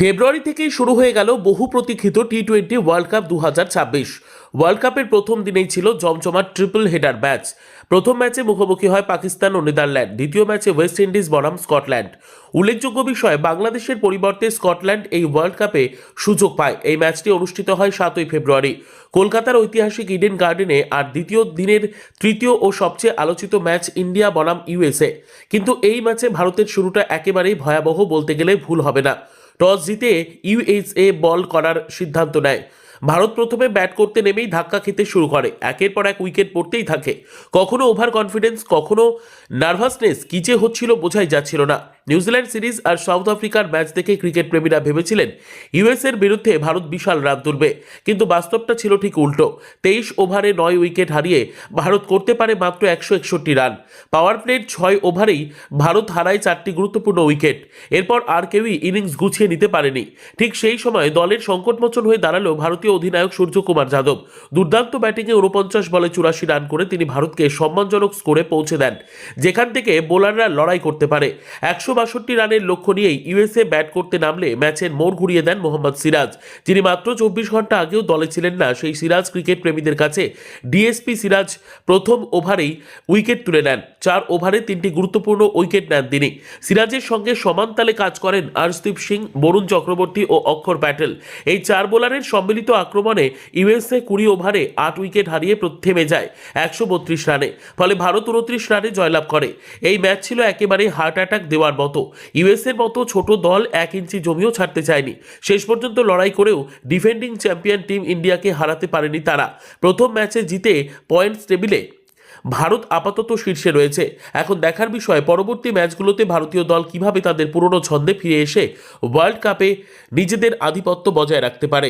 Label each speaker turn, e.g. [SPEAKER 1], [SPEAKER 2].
[SPEAKER 1] ফেব্রুয়ারি থেকেই শুরু হয়ে গেল বহু প্রতীক্ষিত টি-20 ওয়ার্ল্ড কাপ 2026। ওয়ার্ল্ড কাপের প্রথম দিনেই ছিল জমজমাট ট্রিপল হেডার ম্যাচ। প্রথম ম্যাচে মুখোমুখি হয় পাকিস্তান ও নেদারল্যান্ড, দ্বিতীয় ম্যাচে ওয়েস্ট ইন্ডিজ বনাম স্কটল্যান্ড। উল্লেখযোগ্য বিষয়, বাংলাদেশের পরিবর্তে স্কটল্যান্ড এই ওয়ার্ল্ড কাপে সুযোগ পায়। এই ম্যাচটি অনুষ্ঠিত হয় 7ই ফেব্রুয়ারি কলকাতার ঐতিহাসিক ইডেন গার্ডেনে। আর দ্বিতীয় দিনের তৃতীয় ও সবচেয়ে আলোচিত ম্যাচ ইন্ডিয়া বনাম ইউএসএ। কিন্তু এই ম্যাচে ভারতের শুরুটা একেবারেই ভয়াবহ বলতে গেলে ভুল হবে না। টস জিতে ইউএসএ বল করার সিদ্ধান্ত নেয়। ভারত প্রথমে ব্যাট করতে নেমেই ধাক্কা খেতে শুরু করে, একের পর এক উইকেট পড়তেই থাকে। কখনো ওভার কনফিডেন্স, কখনো নার্ভাসনেস, কি যে হচ্ছিল বোঝাই যাচ্ছিল না। নিউজিল্যান্ড সিরিজ আর সাউথ আফ্রিকার ম্যাচ দেখে ক্রিকেট প্রেমীরা ভেবেছিলেন ইউএসএর বিরুদ্ধে ভারত বিশাল রান তুলবে, কিন্তু বাস্তবটা ছিল ঠিক উল্টো। 23 ওভারে 9 উইকেট হারিয়ে ভারত করতে পারে মাত্র 161 রান। পাওয়ার প্লের 6 ওভারেই ভারত হারায় 4টি গুরুত্বপূর্ণ উইকেট। এরপর আর কেউই ইনিংস গুছিয়ে নিতে পারেনি। ঠিক সেই সময় দলের সংকটমোচন হয়ে দাঁড়ালো ভারতীয় অধিনায়ক সূর্যকুমার যাদব। দুর্দান্ত ব্যাটিংয়ে 49 বলে 84 রান করে তিনি ভারতকে সম্মানজনক স্কোরে পৌঁছে দেন, যেখান থেকে বোলাররা লড়াই করতে পারে। 162 রানের লক্ষ্য নিয়েই ইউএসএ ব্যাট করতে নামলে ম্যাচের মোড় ঘুরিয়ে দেন মোহাম্মদ সিরাজ, যিনি মাত্র 24 ঘন্টা আগেও দলে ছিলেন না। সেই সিরাজ ক্রিকেট প্রেমীদের কাছে ডিএসপি সিরাজ প্রথম ওভারেই উইকেট তুলে নেন। 4 ওভারে 3টি গুরুত্বপূর্ণ উইকেট নেন তিনি। সিরাজের সঙ্গে সমান তালে কাজ করেন আর্শদীপ সিং, বরুণ চক্রবর্তী ও অক্ষর প্যাটেল। এই 4 বোলারের সম্মিলিত আক্রমণে ইউএসএ 20 ওভারে 8 উইকেট হারিয়ে থেমে যায় 132 রানে। ফলে ভারত 29 রানে জয়লাভ করে। এই ম্যাচ ছিল একেবারে হার্ট অ্যাটাক দেওয়ার মতো। ইউএসএর মতো ছোট দল 1 ইঞ্চি জমিও ছাড়তে চায়নি। শেষ পর্যন্ত লড়াই করেও ডিফেন্ডিং চ্যাম্পিয়ন টিম ইন্ডিয়াকে হারাতে পারেনি তারা। প্রথম ম্যাচে জিতে পয়েন্টস টেবিলে ভারত আপাতত শীর্ষে রয়েছে। এখন দেখার বিষয় পরবর্তী ম্যাচগুলোতে ভারতীয় দল কিভাবে তাদের পুরনো ছন্দে ফিরে এসে ওয়ার্ল্ড কাপে নিজেদের আধিপত্য বজায় রাখতে পারে।